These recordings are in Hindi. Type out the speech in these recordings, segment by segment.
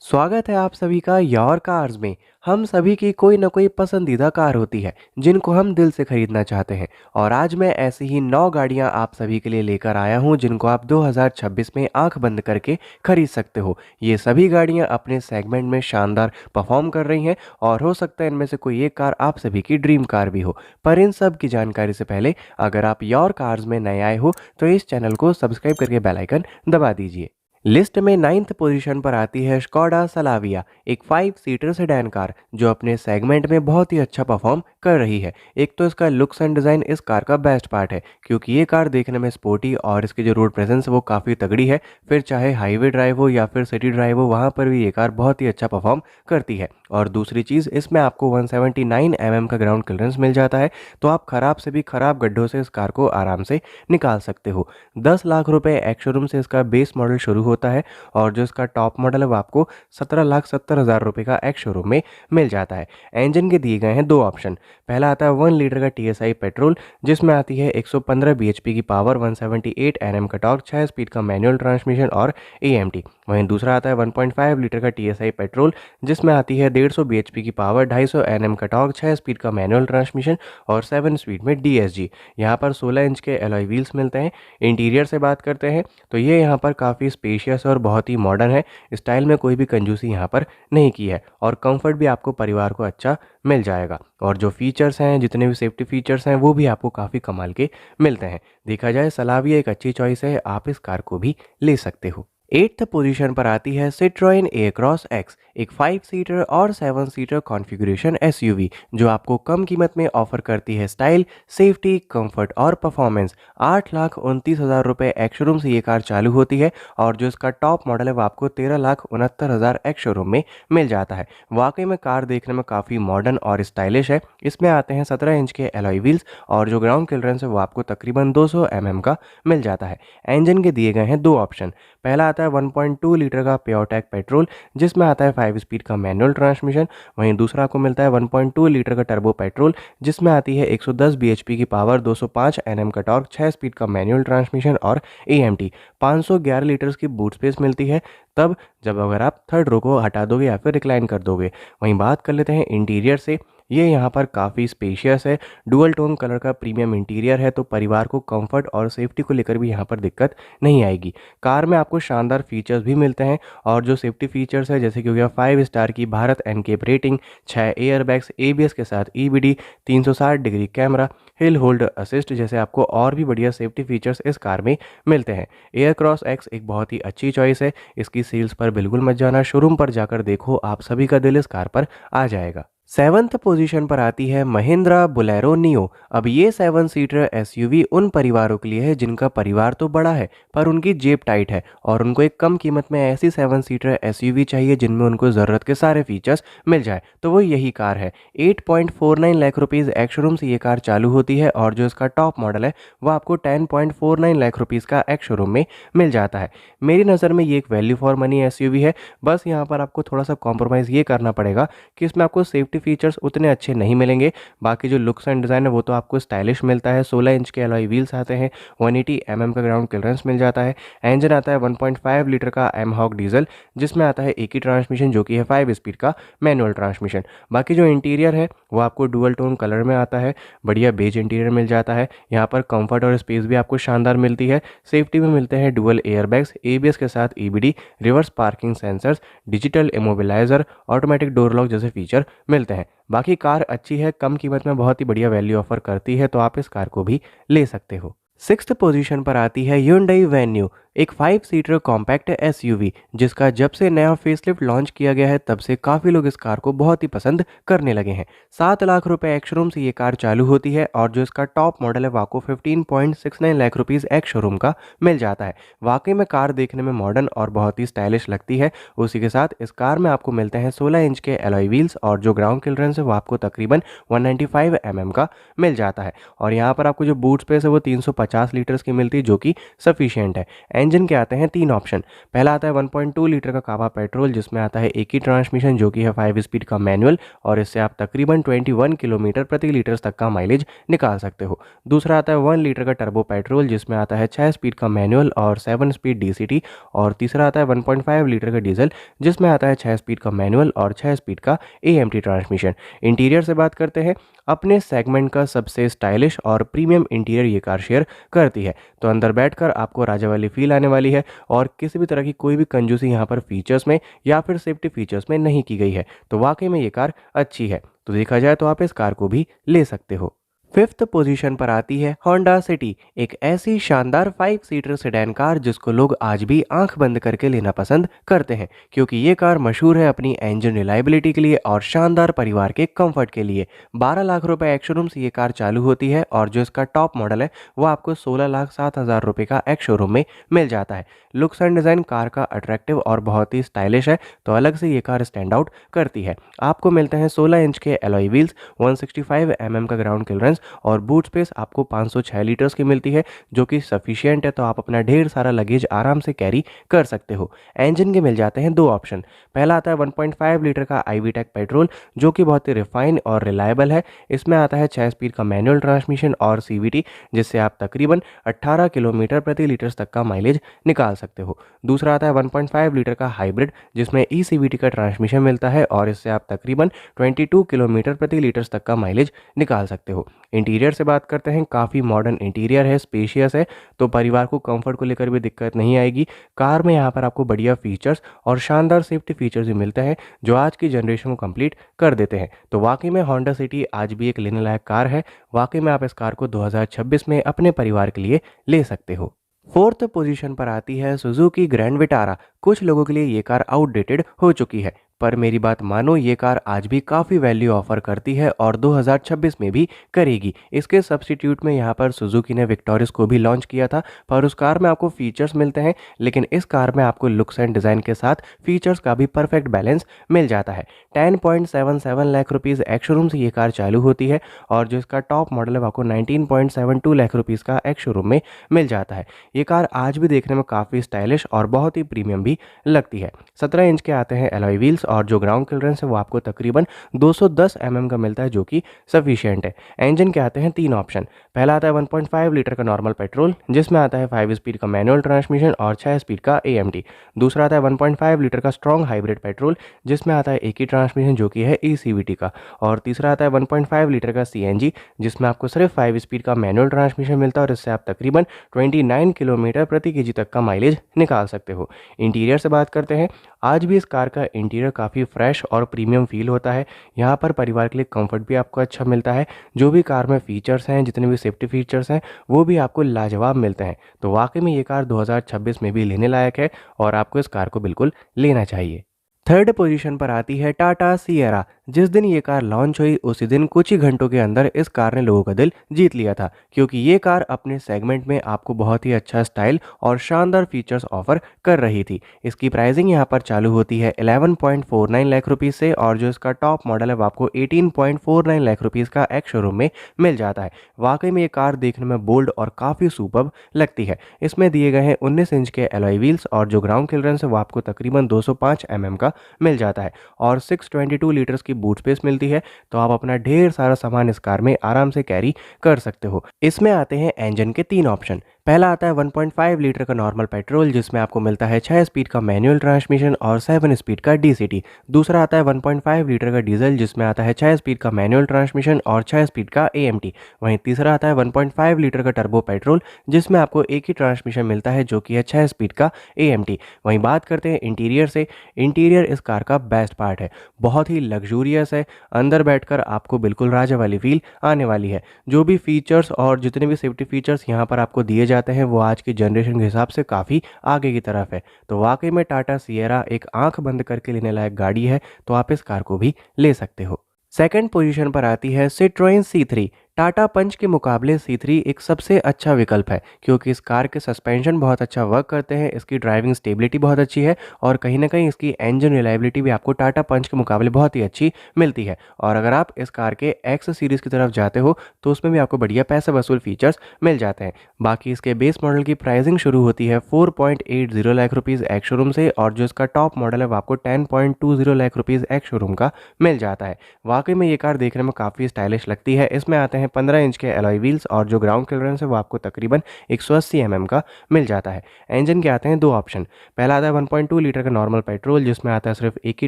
स्वागत है आप सभी का योर कार्स में। हम सभी की कोई ना कोई पसंदीदा कार होती है जिनको हम दिल से खरीदना चाहते हैं। और आज मैं ऐसी ही 9 गाड़ियां आप सभी के लिए लेकर आया हूं जिनको आप 2026 में आंख बंद करके खरीद सकते हो। ये सभी गाड़ियां अपने सेगमेंट में शानदार परफॉर्म कर रही हैं और हो सकता है इनमें से कोई एक कार आप सभी की ड्रीम कार भी हो। पर इन सब की जानकारी से पहले अगर आप योर कार्स में नए आए हो तो इस चैनल को सब्सक्राइब करके बेल आइकन दबा दीजिए। लिस्ट में 9th पोजीशन पर आती है स्कोडा सलाविया, एक 5 सीटर सेडान कार जो अपने सेगमेंट में बहुत ही अच्छा परफॉर्म कर रही है। एक तो इसका लुक्स एंड डिज़ाइन इस कार का बेस्ट पार्ट है क्योंकि ये कार देखने में स्पोर्टी और इसकी जो रोड प्रेजेंस है वो काफ़ी तगड़ी है। फिर चाहे हाईवे ड्राइव हो या फिर सिटी ड्राइव हो, वहाँ पर भी ये कार बहुत ही अच्छा परफॉर्म करती है। और दूसरी चीज़, इसमें आपको 179 का ग्राउंड क्लियरेंस मिल जाता है, तो आप खराब से भी खराब गड्ढों से इस कार को आराम से निकाल सकते हो। 10 लाख रुपए एक्स शोरूम से इसका बेस मॉडल शुरू होता है और जो इसका टॉप मॉडल है वो आपको 17,70,000 रुपये का एक्स शोरूम में मिल जाता है। इंजन के दिए गए हैं दो ऑप्शन। पहला आता है 1 लीटर का TSI पेट्रोल जिसमें आती है 115 bhp की पावर, 178 Nm का टॉर्क, 6 स्पीड का मैनुअल ट्रांसमिशन और AMT। वहीं दूसरा आता है 1.5 लीटर का TSI पेट्रोल जिसमें आती है 150 bhp की पावर, 250 Nm का टॉर्क, 6 स्पीड का मैनुअल ट्रांसमिशन और 7 स्पीड में DSG। यहाँ पर 16 इंच के एलॉय व्हील्स मिलते हैं। इंटीरियर से बात करते हैं तो ये यहाँ पर काफ़ी स्पेशियस और बहुत ही मॉडर्न है। स्टाइल में कोई भी कंजूसी यहाँ पर नहीं की है और कंफर्ट भी आपको परिवार को अच्छा मिल जाएगा। और जो फीचर्स हैं, जितने भी सेफ्टी फीचर्स हैं, वो भी आपको काफ़ी कमाल के मिलते हैं। देखा जाए सलाविया एक अच्छी चॉइस है, आप इस कार को भी ले सकते हो। 8th पोजीशन पर आती है सिट्रोइन एक्रॉस एक्स, एक 5 सीटर और 7 सीटर कॉन्फ़िगरेशन SUV जो आपको कम कीमत में ऑफर करती है स्टाइल, सेफ्टी, कंफर्ट और परफॉर्मेंस। 8,29,000 रुपये एक्स शोरूम से ये कार चालू होती है और जो इसका टॉप मॉडल है वो आपको 13,69,000 एक्स शोरूम में मिल जाता है। वाकई में कार देखने में काफ़ी मॉडर्न और स्टाइलिश है। इसमें आते हैं 17 इंच के एलॉय व्हील्स और जो ग्राउंड क्लियरेंस है वो आपको तकरीबन 200 mm का मिल जाता है। इंजन के दिए गए हैं दो ऑप्शन। पहला आता है 1.2 लीटर का प्योरटेक पेट्रोल जिसमें आता है 5 स्पीड का मैनुअल ट्रांसमिशन। वहीं दूसरा आपको मिलता है 1.2 लीटर का टर्बो पेट्रोल जिसमें आती है 110 bhp की पावर, 205 Nm का टॉर्क, 6 स्पीड का मैनुअल ट्रांसमिशन और AMT। 511 लीटर्स की बूट स्पेस मिलती है तब जब अगर आप थर्ड रो को हटा दोगे या फिर रिक्लाइन कर दोगे। वहीं बात कर लेते हैं इंटीरियर से। ये यहाँ पर काफ़ी स्पेशियस है, डुअल टोन कलर का प्रीमियम इंटीरियर है, तो परिवार को कंफर्ट और सेफ्टी को लेकर भी यहाँ पर दिक्कत नहीं आएगी। कार में आपको शानदार फीचर्स भी मिलते हैं और जो सेफ्टी फीचर्स है जैसे कि हो गया 5 स्टार की Bharat NCAP rating, 6 airbags, ABS के साथ EBD, 360 degree camera, hill hold assist जैसे आपको और भी बढ़िया सेफ्टी फीचर्स इस कार में मिलते हैं। एयरक्रॉस एक्स एक बहुत ही अच्छी चॉइस है। इसकी सेल्स पर बिल्कुल मत जाना, शोरूम पर जाकर देखो, आप सभी का दिल इस कार पर आ जाएगा। 7th पोजीशन पर आती है महिंद्रा बोलेरो नियो। अब ये 7 सीटर SUV उन परिवारों के लिए है जिनका परिवार तो बड़ा है पर उनकी जेब टाइट है और उनको एक कम कीमत में ऐसी 7 सीटर SUV चाहिए जिनमें उनको ज़रूरत के सारे फीचर्स मिल जाए, तो वो यही कार है। 8.49 लाख रुपीज़ एक्स शोरूम से ये कार चालू होती है और जो इसका टॉप मॉडल है वो आपको 10.49 लाख रुपीज़ का एक्स शोरूम में मिल जाता है। मेरी नज़र में ये एक वैल्यू फॉर मनी SUV है। बस यहाँ पर आपको थोड़ा सा कॉम्प्रोमाइज़ ये करना पड़ेगा कि इसमें आपको सेफ्टी फीचर्स उतने अच्छे नहीं मिलेंगे। बाकी जो लुक्स एंड डिज़ाइन है वो तो आपको स्टाइलिश मिलता है। 16 इंच के एलॉय व्हील्स आते हैं, 180 mm का ग्राउंड क्लियरेंस मिल जाता है। इंजन आता है 1.5 लीटर का एमहॉक डीजल जिसमें आता है एक ही ट्रांसमिशन जो कि है 5 स्पीड का मैनुअल ट्रांसमिशन। बाकी जो इंटीरियर है वो आपको डुअल टोन कलर में आता है, बढ़िया बेज इंटीरियर मिल जाता है। यहाँ पर कंफर्ट और स्पेस भी आपको शानदार मिलती है। सेफ्टी में मिलते हैं डुअल एयरबैग्स, ABS के साथ EBD, reverse parking sensors, digital immobiliser, automatic door lock जैसे फीचर मिलते हैं। बाकी कार अच्छी है, कम कीमत में बहुत ही बढ़िया वैल्यू ऑफर करती है, तो आप इस कार को भी ले सकते हो। 6th पोजीशन पर आती है Hyundai Venue, एक 5 सीटर कॉम्पैक्ट SUV जिसका जब से नया फेसलिफ्ट लॉन्च किया गया है तब से काफ़ी लोग इस कार को बहुत ही पसंद करने लगे हैं। 7 लाख रुपए एक्स शोरूम से ये कार चालू होती है और जो इसका टॉप मॉडल है वो आपको 15.69 लाख रुपीज़ एक्स शोरूम का मिल जाता है। वाकई में कार देखने में मॉडर्न और बहुत ही स्टाइलिश लगती है। उसी के साथ इस कार में आपको मिलते हैं 16 इंच के एलॉय व्हील्स और जो ग्राउंड क्लियरेंस है वो आपको तकरीबन 195 mm का मिल जाता है। और यहाँ पर आपको जो बूट स्पेस है वो 350 लीटर्स की मिलती है जो कि सफिशियंट है। इंजन के आते हैं 3 ऑप्शन। पहला आता है 1.2 लीटर का कावा पेट्रोल जिसमें आता है एक ही ट्रांसमिशन जो कि है 5 स्पीड का मैनुअल और इससे आप तकरीबन 21 किलोमीटर प्रति लीटर तक का माइलेज निकाल सकते हो। दूसरा आता है 1 लीटर का टर्बो पेट्रोल जिसमें आता है 6 स्पीड का मैनुअल और 7 स्पीड डीसीटी। और तीसरा आता है 1.5 लीटर का डीजल जिसमें आता है 6 स्पीड का मैनुअल और 6 स्पीड का एएमटी ट्रांसमिशन। इंटीरियर से बात करते हैं, अपने सेगमेंट का सबसे स्टाइलिश और प्रीमियम इंटीरियर ये कार शेयर करती है। तो अंदर बैठकर आपको राजा वाली फील आने वाली है और किसी भी तरह की कोई भी कंजूसी यहाँ पर फीचर्स में या फिर सेफ्टी फीचर्स में नहीं की गई है। तो वाकई में ये कार अच्छी है। तो देखा जाए तो आप इस कार को भी ले सकते हो। फिफ्थ पोजीशन पर आती है होंडा सिटी, एक ऐसी शानदार 5 सीटर सेडान कार जिसको लोग आज भी आंख बंद करके लेना पसंद करते हैं क्योंकि ये कार मशहूर है अपनी इंजन रिलायबिलिटी के लिए और शानदार परिवार के कंफर्ट के लिए। 12 लाख रुपए एक्स-शोरूम से ये कार चालू होती है और जो इसका टॉप मॉडल है वो आपको 16,07,000 रुपए का एक्स-शोरूम में मिल जाता है। लुक्स एंड डिज़ाइन कार का अट्रैक्टिव और बहुत ही स्टाइलिश है, तो अलग से ये कार स्टैंड आउट करती है। आपको मिलते हैं 16 इंच के एलॉय व्हील्स, 165 mm का ग्राउंड क्लियरेंस और बूट स्पेस आपको 506 लीटर्स की मिलती है जो कि सफिशिएंट है, तो आप अपना ढेर सारा लगेज आराम से कैरी कर सकते हो। इंजन के मिल जाते हैं 2 ऑप्शन। पहला आता है 1.5 लीटर का आईवीटेक पेट्रोल जो कि बहुत ही रिफाइन और रिलायबल है। इसमें आता है 6 स्पीड का मैनुअल ट्रांसमिशन और सीवीटी जिससे आप तकरीबन 18 किलोमीटर प्रति लीटर तक का माइलेज निकाल सकते हो। दूसरा आता है 1.5 लीटर का हाइब्रिड जिसमें ईसीवीटी का ट्रांसमिशन मिलता है और इससे आप तकरीबन 22 किलोमीटर प्रति लीटर तक का माइलेज निकाल सकते हो। इंटीरियर से बात करते हैं, काफ़ी मॉडर्न इंटीरियर है, स्पेशियस है, तो परिवार को कंफर्ट को लेकर भी दिक्कत नहीं आएगी। कार में यहाँ पर आपको बढ़िया फीचर्स और शानदार सेफ्टी फीचर्स भी मिलते हैं जो आज की जनरेशन को कंप्लीट कर देते हैं। तो वाकई में होंडा सिटी आज भी एक लेने लायक कार है। वाकई में आप इस कार को 2026 में अपने परिवार के लिए ले सकते हो। फोर्थ पोजीशन पर आती है सुजुकी ग्रैंड विटारा। कुछ लोगों के लिए ये कार आउटडेटेड हो चुकी है, पर मेरी बात मानो, ये कार आज भी काफ़ी वैल्यू ऑफर करती है और 2026 में भी करेगी। इसके सब्स्टिट्यूट में यहाँ पर सुजुकी ने विक्टोरियस को भी लॉन्च किया था, पर उस कार में आपको फीचर्स मिलते हैं, लेकिन इस कार में आपको लुक्स एंड डिज़ाइन के साथ फीचर्स का भी परफेक्ट बैलेंस मिल जाता है। 10.77 लाख रुपीज़ एक्स-शोरूम से ये कार चालू होती है और जो इसका टॉप मॉडल है वो आपको 19.72 लाख रुपीज़ का एक्स-शोरूम में मिल जाता है। ये कार आज भी देखने में काफ़ी स्टाइलिश और बहुत ही प्रीमियम भी लगती है। 17 इंच के आते हैं एलॉय व्हील्स और जो ग्राउंड क्लियरेंस है वो आपको तकरीबन 210 का मिलता है जो कि सफिशिएंट है। इंजन के आते हैं 3 ऑप्शन। पहला आता है 1.5 लीटर का नॉर्मल पेट्रोल जिसमें आता है 5 स्पीड का मैनुअल ट्रांसमिशन और 6 स्पीड का एएमटी। दूसरा आता है 1.5 लीटर का स्ट्रॉन्ग हाइब्रिड पेट्रोल जिसमें आता है एक ही ट्रांसमिशन जो कि है ईसीवीटी का। और तीसरा आता है 1.5 लीटर का सीएनजी जिसमें आपको सिर्फ 5 स्पीड का मैनुअल ट्रांसमिशन मिलता है और इससे आप तकरीबन 29 किलोमीटर प्रति केजी तक का माइलेज निकाल सकते हो। इंटीरियर से बात करते हैं, आज भी इस कार का इंटीरियर काफ़ी फ्रेश और प्रीमियम फील होता है। यहाँ पर परिवार के लिए कंफर्ट भी आपको अच्छा मिलता है। जो भी कार में फीचर्स हैं, जितने भी सेफ्टी फीचर्स हैं, वो भी आपको लाजवाब मिलते हैं। तो वाकई में ये कार 2026 में भी लेने लायक है और आपको इस कार को बिल्कुल लेना चाहिए। थर्ड पोजीशन पर आती है टाटा सिएरा। जिस दिन ये कार लॉन्च हुई उसी दिन कुछ ही घंटों के अंदर इस कार ने लोगों का दिल जीत लिया था क्योंकि ये कार अपने सेगमेंट में आपको बहुत ही अच्छा स्टाइल और शानदार फीचर्स ऑफर कर रही थी। इसकी प्राइसिंग यहाँ पर चालू होती है 11.49 लाख रुपीज़ से और जो इसका टॉप मॉडल है वो आपको 18.49 लाख रुपीज़ का एक्स शोरूम में मिल जाता है। वाकई में ये कार देखने में बोल्ड और काफ़ी सुपर्ब लगती है। इसमें दिए गए हैं 19 इंच के एलॉय व्हील्स और जो ग्राउंड क्लियरेंस है वो आपको तकरीबन 205 का मिल जाता है और 622 लीटर्स की बूट स्पेस मिलती है, तो आप अपना ढेर सारा सामान इस कार में आराम से कैरी कर सकते हो। इसमें आते हैं इंजन के 3 ऑप्शन। पहला आता है 1.5 लीटर का नॉर्मल पेट्रोल जिसमें आपको मिलता है 6 स्पीड का मैनुअल ट्रांसमिशन और 7 स्पीड का डीसीटी। दूसरा आता है 1.5 लीटर का डीजल जिसमें आता है 6 स्पीड का मैनुअल ट्रांसमिशन और 6 स्पीड का एएमटी। वहीं तीसरा आता है 1.5 लीटर का टर्बो पेट्रोल जिसमें आपको एक ही ट्रांसमिशन मिलता है जो कि है 6 स्पीड का एएमटी। वहीं बात करते हैं इंटीरियर से। इंटीरियर इस कार का बेस्ट पार्ट है, बहुत ही लग्जूरियस है। अंदर बैठकर आपको बिल्कुल राजा वाली फील आने वाली है। जो भी फीचर्स और जितने भी सेफ्टी फीचर्स यहाँ पर आपको दिए जाते हैं वो आज की जनरेशन के हिसाब से काफ़ी आगे की तरफ है। तो वाकई में टाटा सिएरा एक आंख बंद करके लेने लायक गाड़ी है, तो आप इस कार को भी ले सकते हो। सेकंड पोजीशन पर आती है सिट्रोइन C3। टाटा पंच के मुकाबले C3 एक सबसे अच्छा विकल्प है क्योंकि इस कार के सस्पेंशन बहुत अच्छा वर्क करते हैं, इसकी ड्राइविंग स्टेबिलिटी बहुत अच्छी है और कहीं न कहीं इसकी इंजन रिलायबिलिटी भी आपको टाटा पंच के मुकाबले बहुत ही अच्छी मिलती है। और अगर आप इस कार के एक्स सीरीज़ की तरफ जाते हो तो उसमें भी आपको बढ़िया पैसे वसूल फीचर्स मिल जाते हैं। बाकी इसके बेस मॉडल की प्राइसिंग शुरू होती है 4.80 लाख रुपीज़ एक्स शोरूम से और जो इसका टॉप मॉडल है वो आपको 10.20 लाख रुपीज़ एक्स शोरूम का मिल जाता है। वाकई में ये कार देखने में काफ़ी स्टाइलिश लगती है। इसमें आते हैं 15 इंच के एलॉय व्हील्स और जो ग्राउंड क्लियरेंस है वो आपको तकरीबन 180 का मिल जाता है। इंजन के आते हैं दो ऑप्शन। पहला आता है 1.2 लीटर का नॉर्मल पेट्रोल जिसमें आता है सिर्फ एक ही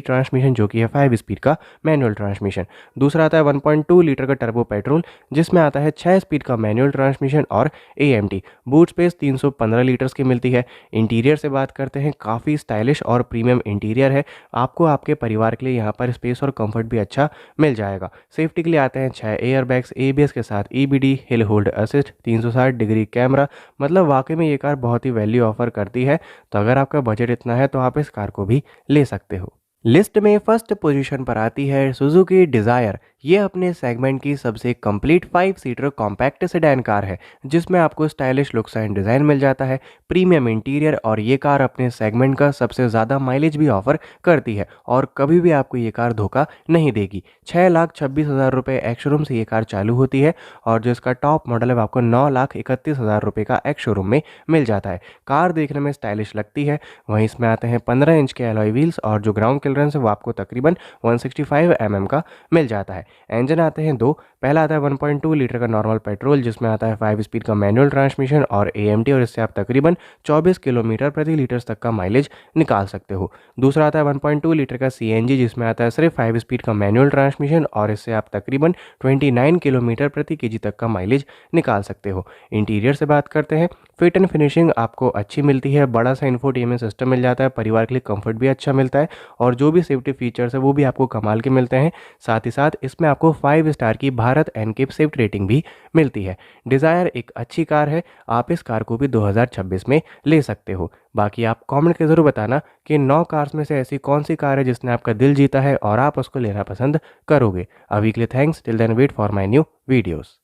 ट्रांसमिशन जो कि है 5 स्पीड का मैनुअल ट्रांसमिशन। दूसरा आता है 1.2 लीटर का टर्बो पेट्रोल जिसमें आता है 6 स्पीड का मैनुअल ट्रांसमिशन और AMT। बूट स्पेस 315 लीटर्स की मिलती है। इंटीरियर से बात करते हैं, काफ़ी स्टाइलिश और प्रीमियम इंटीरियर है। आपको आपके परिवार के लिए यहाँ पर स्पेस और कंफर्ट भी अच्छा मिल जाएगा। सेफ्टी के लिए आते हैं 6 एयरबैग्स, ABS के साथ EBD, hill hold assist, 360 degree camera. मतलब वाकई में ये कार बहुत ही वैल्यू ऑफर करती है। तो अगर आपका बजट इतना है तो आप इस कार को भी ले सकते हो। लिस्ट में फर्स्ट पोजीशन पर आती है सुजुकी डिज़ायर। ये अपने सेगमेंट की सबसे complete 5 seater compact sedan car है जिसमें आपको स्टाइलिश लुक्स एंड डिज़ाइन मिल जाता है, प्रीमियम इंटीरियर और ये कार अपने सेगमेंट का सबसे ज़्यादा माइलेज भी ऑफर करती है और कभी भी आपको ये कार धोखा नहीं देगी। 6,26,000 रुपये एक्स शोरूम से ये कार चालू होती है और जो इसका टॉप मॉडल है वो आपको 9,31,000 रुपये का एक्स शोरूम में मिल जाता है। कार देखने में स्टाइलिश लगती है। वहीं इसमें आते हैं 15 इंच के एलॉय व्हील्स और जो ग्राउंड क्लियरेंस है वो आपको तकरीबन 165 का मिल जाता है। इंजन आते हैं दो। पहला आता है 1.2 लीटर का नॉर्मल पेट्रोल जिसमें आता है 5 स्पीड का मैनुअल ट्रांसमिशन और AMT और इससे आप तकरीबन 24 किलोमीटर प्रति लीटर तक का माइलेज निकाल सकते हो। दूसरा आता है 1.2 लीटर का CNG जिसमें आता है सिर्फ 5 स्पीड का मैनुअल ट्रांसमिशन और इससे आप तकरीबन 29 किलोमीटर प्रति केजी तक का माइलेज निकाल सकते हो। इंटीरियर से बात करते हैं, फिट एंड फिनिशिंग आपको अच्छी मिलती है। बड़ा सा इंफोटेनमेंट सिस्टम मिल जाता है, परिवार के लिए कंफर्ट भी अच्छा मिलता है और जो भी सेफ्टी फीचर्स है वो भी आपको कमाल के मिलते हैं। साथ ही साथ इसमें आपको 5 स्टार की भारत एनकेप सेफ्टी रेटिंग भी मिलती है। डिज़ायर एक अच्छी कार है, आप इस कार को भी 2026 में ले सकते हो। बाकी आप कमेंट के ज़रूर बताना कि 9 कार्स में से ऐसी कौन सी कार है जिसने आपका दिल जीता है और आप उसको लेना पसंद करोगे। अभी के लिए thanks, till then wait for my new videos.